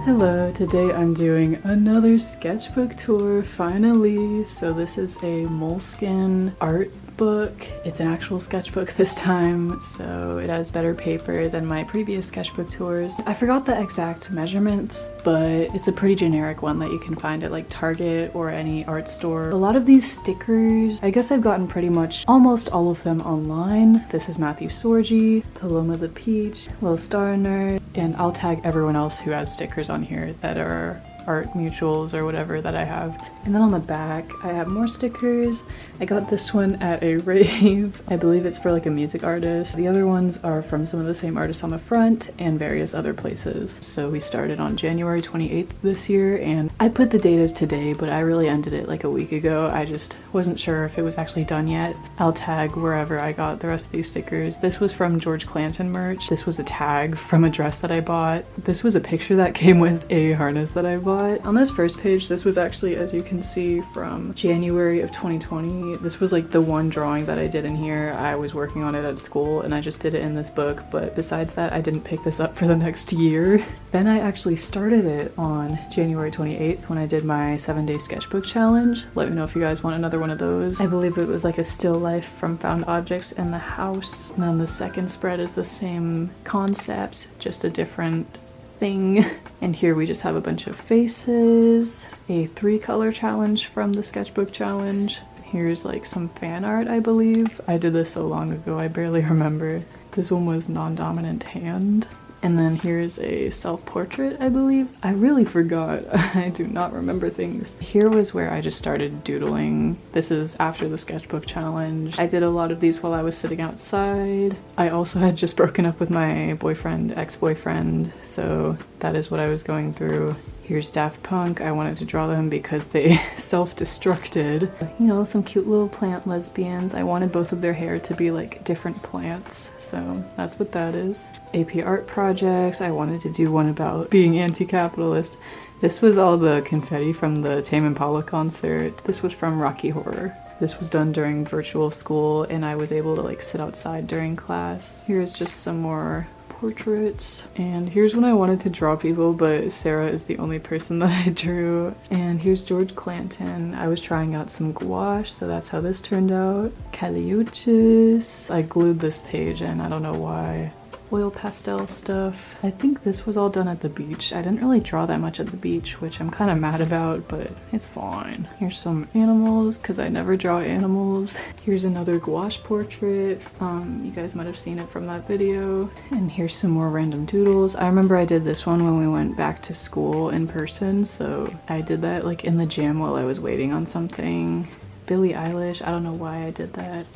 Hello, today I'm doing another sketchbook tour, finally. So this is a Moleskine art book. It's an actual sketchbook this time, so it has better paper than my previous sketchbook tours. I forgot the exact measurements, but it's a pretty generic one that you can find at like Target or any art store. A lot of these stickers, I guess I've gotten pretty much almost all of them online. This is Matthew Sorgi, Paloma the Peach, Little Star Nerd, and I'll tag everyone else who has stickers on here that are art mutuals or whatever that I have. And then on the back I have more stickers. I got this one at a rave. I believe it's for like a music artist. The other ones are from some of the same artists on the front and various other places. So we started on January 28th this year, and I put the date as today, but I really ended it like a week ago. I just wasn't sure if it was actually done yet. I'll tag wherever I got the rest of these stickers. This was from George Clanton merch. This was a tag from a dress that I bought. This was a picture that came with a harness that I bought. On this first page, this was actually, as you can see, from January of 2020. This was like the one drawing that I did in here. I was working on it at school and I just did it in this book, but besides that I didn't pick this up for the next year. Then I actually started it on January 28th when I did my 7-day sketchbook challenge. Let me know if you guys want another one of those. I believe it was like a still life from found objects in the house. And then the second spread is the same concept, just a different thing. And here we just have a bunch of faces, a 3-color challenge from the sketchbook challenge. Here's like some fan art, I believe. I did this so long ago I barely remember. This one was non-dominant hand. And then here's a self-portrait, I believe. I really forgot. I do not remember things. Here was where I just started doodling. This is after the sketchbook challenge. I did a lot of these while I was sitting outside. I also had just broken up with my boyfriend, ex-boyfriend, so that is what I was going through. Here's Daft Punk. I wanted to draw them because they self-destructed. You know, some cute little plant lesbians. I wanted both of their hair to be like different plants, so that's what that is. AP art projects. I wanted to do one about being anti-capitalist. This was all the confetti from the Tame Impala concert. This was from Rocky Horror. This was done during virtual school and I was able to like sit outside during class. Here's just some more portraits, and here's when I wanted to draw people, but Sarah is the only person that I drew. And here's George Clanton. I was trying out some gouache, so that's how this turned out. Caliuchis. I glued this page in, I don't know why. Oil pastel stuff. I think this was all done at the beach. I didn't really draw that much at the beach, which I'm kind of mad about, but it's fine. Here's some animals, because I never draw animals. Here's another gouache portrait. You guys might have seen it from that video. And here's some more random doodles. I remember I did this one when we went back to school in person, so I did that like in the gym while I was waiting on something. Billie Eilish, I don't know why I did that.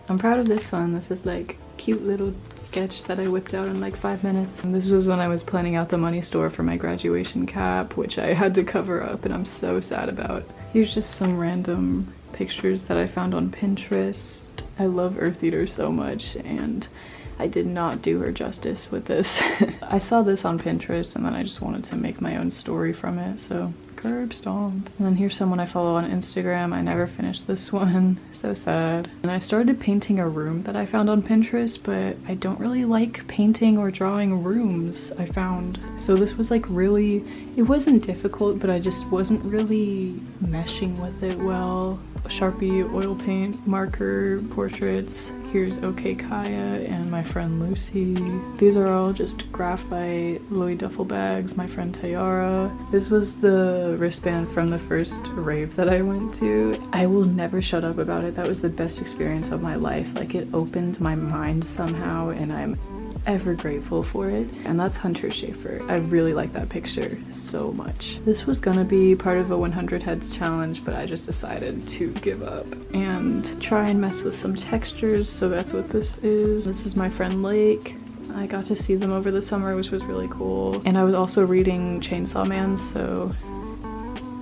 I'm proud of this one. This is like cute little sketch that I whipped out in like 5 minutes. And this was when I was planning out the money store for my graduation cap, which I had to cover up and I'm so sad about. Here's just some random pictures that I found on Pinterest. I love Earth Eater so much and I did not do her justice with this. I saw this on Pinterest and then I just wanted to make my own story from it, so curb stomp. And then here's someone I follow on Instagram. I never finished this one. So sad. And I started painting a room that I found on Pinterest, but I don't really like painting or drawing rooms, I found. So this was like really, it wasn't difficult, but I just wasn't really meshing with it well. Sharpie, oil paint, marker, portraits. Here's OK Kaya and my friend Lucy. These are all just graphite, Louis duffel bags, my friend Tayara. This was the wristband from the first rave that I went to. I will never shut up about it. That was the best experience of my life. Like, it opened my mind somehow and I'm ever grateful for it. And that's Hunter Schafer. I really like that picture so much. This was gonna be part of a 100 heads challenge, but I just decided to give up and try and mess with some textures, so that's what this is. This is my friend Lake. I got to see them over the summer, which was really cool. And I was also reading Chainsaw Man, so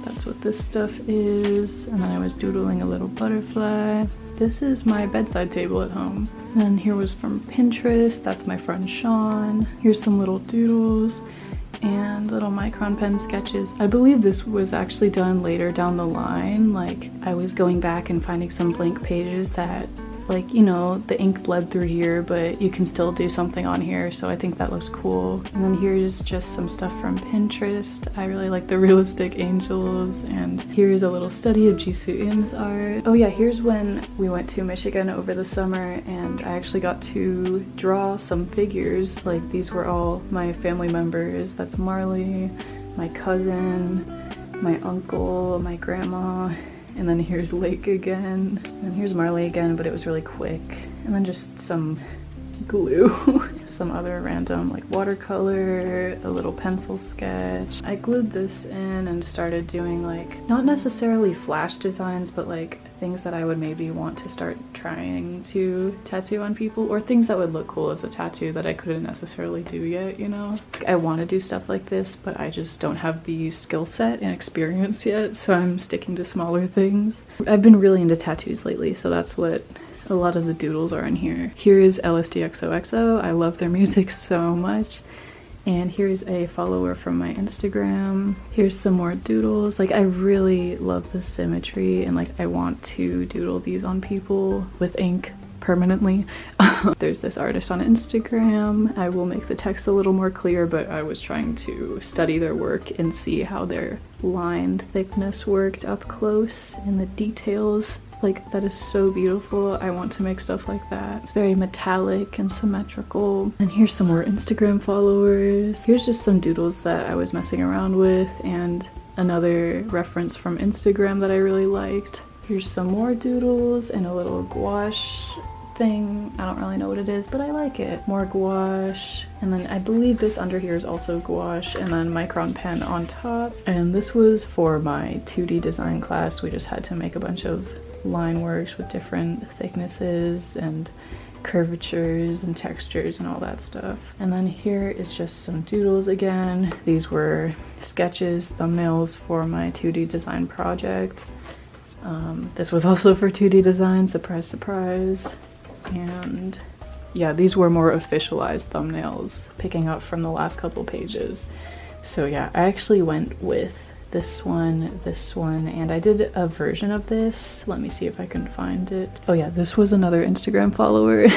that's what this stuff is. And then I was doodling a little butterfly. This is my bedside table at home. And then here was from Pinterest. That's my friend Sean. Here's some little doodles and little micron pen sketches. I believe this was actually done later down the line. Like, I was going back and finding some blank pages that like, you know, the ink bled through here, but you can still do something on here, so I think that looks cool. And then here's just some stuff from Pinterest. I really like the realistic angels, and here's a little study of Jisoo Im's art. Oh yeah, here's when we went to Michigan over the summer, and I actually got to draw some figures. Like, these were all my family members. That's Marley, my cousin, my uncle, my grandma, and then here's Lake again, and here's Marley again, but it was really quick. And then just some glue. Some other random like watercolor, a little pencil sketch. I glued this in and started doing like, not necessarily flash designs, but like things that I would maybe want to start trying to tattoo on people, or things that would look cool as a tattoo that I couldn't necessarily do yet, you know? I want to do stuff like this, but I just don't have the skill set and experience yet, so I'm sticking to smaller things. I've been really into tattoos lately, so that's what a lot of the doodles are in here. Here is LSDXOXO. I love their music so much. And here's a follower from my Instagram. Here's some more doodles. Like, I really love the symmetry, and like I want to doodle these on people with ink permanently. There's this artist on Instagram. I will make the text a little more clear, but I was trying to study their work and see how their line thickness worked up close and the details. Like, that is so beautiful. I want to make stuff like that. It's very metallic and symmetrical. And here's some more Instagram followers. Here's just some doodles that I was messing around with, and another reference from Instagram that I really liked. Here's some more doodles and a little gouache thing. I don't really know what it is, but I like it. More gouache, and then I believe this under here is also gouache, and then micron pen on top. And this was for my 2D design class. We just had to make a bunch of line works with different thicknesses and curvatures and textures and all that stuff. And then here is just some doodles again. These were sketches, thumbnails for my 2D design project. This was also for 2D design, surprise, surprise. And yeah, these were more officialized thumbnails, picking up from the last couple pages. So yeah, I actually went with this one, and I did a version of this. Let me see if I can find it. Oh yeah, this was another Instagram follower.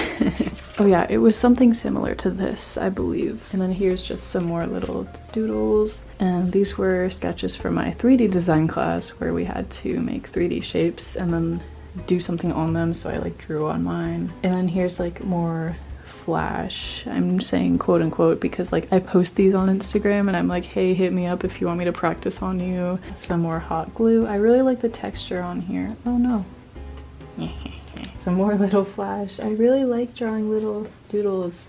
Oh yeah, it was something similar to this, I believe. And then here's just some more little doodles. And these were sketches for my 3D design class, where we had to make 3D shapes and then do something on them, so I like drew on mine. And then here's like more flash. I'm saying quote unquote because like I post these on Instagram and I'm like, hey, hit me up if you want me to practice on you. Some more hot glue. I really like the texture on here. Oh no. Some more little flash. I really like drawing little doodles.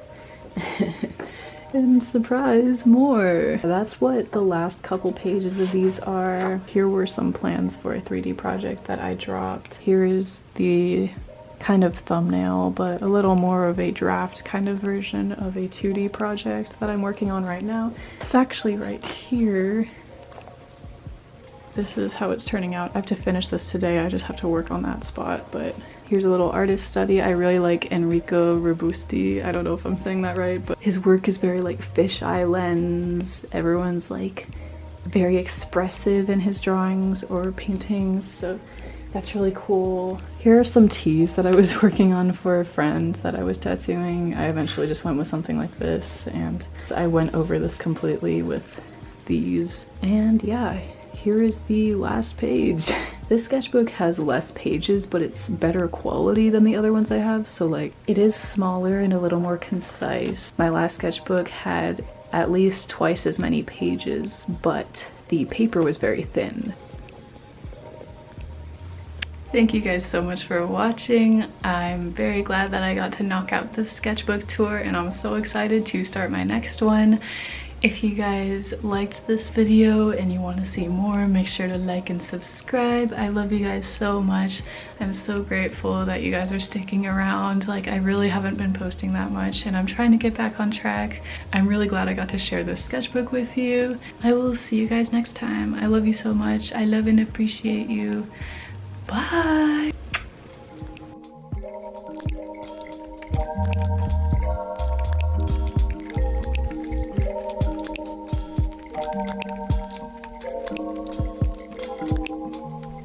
And surprise, more. That's what the last couple pages of these are. Here were some plans for a 3D project that I dropped. Here is the kind of thumbnail, but a little more of a draft kind of version of a 2D project that I'm working on right now. It's actually right here. This is how it's turning out. I have to finish this today. I just have to work on that spot, but here's a little artist study. I really like Enrico Robusti. I don't know if I'm saying that right, but his work is very like fisheye lens. Everyone's like very expressive in his drawings or paintings, so that's really cool. Here are some tees that I was working on for a friend that I was tattooing. I eventually just went with something like this, and I went over this completely with these. And yeah, here is the last page. This sketchbook has less pages, but it's better quality than the other ones I have, so like it is smaller and a little more concise. My last sketchbook had at least twice as many pages, but the paper was very thin. Thank you guys so much for watching. I'm very glad that I got to knock out this sketchbook tour, and I'm so excited to start my next one. If you guys liked this video and you want to see more, make sure to like and subscribe. I love you guys so much. I'm so grateful that you guys are sticking around. Like, I really haven't been posting that much, and I'm trying to get back on track. I'm really glad I got to share this sketchbook with you. I will see you guys next time. I love you so much. I love and appreciate you. Bye!